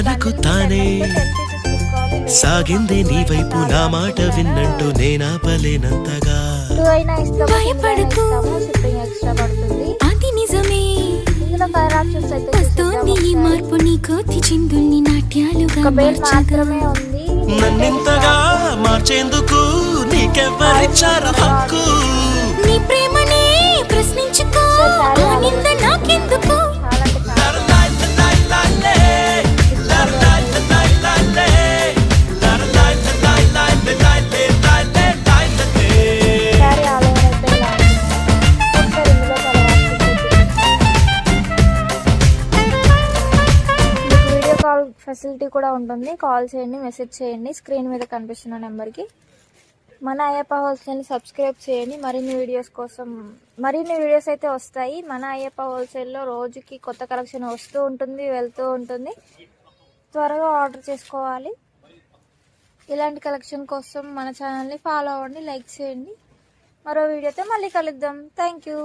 తనకు తానే సాగిందే నీ వైపు నా మాట విన్నట్టు నేనాపలేనంతగా భయపడకు అది నిజమే వస్తోంది ఈ మార్పు నీ కోతి చిందుల్ని నాట్యాలుగా మాత్రమే ఉంది. నన్నింతగా మార్చేందుకు నీకెవ్వరిచ్చారు హక్కు నీ ప్రేమనే ప్రశ్నించుకో నింద నాకెందుకు ఫెసిలిటీ కూడా ఉంటుంది. కాల్ చేయండి, మెసేజ్ చేయండి స్క్రీన్ మీద కనిపిస్తున్న నెంబర్కి. మన అయ్యప్ప హోల్సేల్ని సబ్స్క్రైబ్ చేయండి. మరిన్ని వీడియోస్ అయితే వస్తాయి. మన అయ్యప్ప హోల్సేల్లో రోజుకి కొత్త కలెక్షన్ వస్తూ ఉంటుంది, వెళ్తూ ఉంటుంది. త్వరగా ఆర్డర్ చేసుకోవాలి. ఇలాంటి కలెక్షన్ కోసం మన ఛానల్ని ఫాలో అవ్వండి, లైక్ చేయండి. మరో వీడియోతో మళ్ళీ కలుద్దాం. Thank you.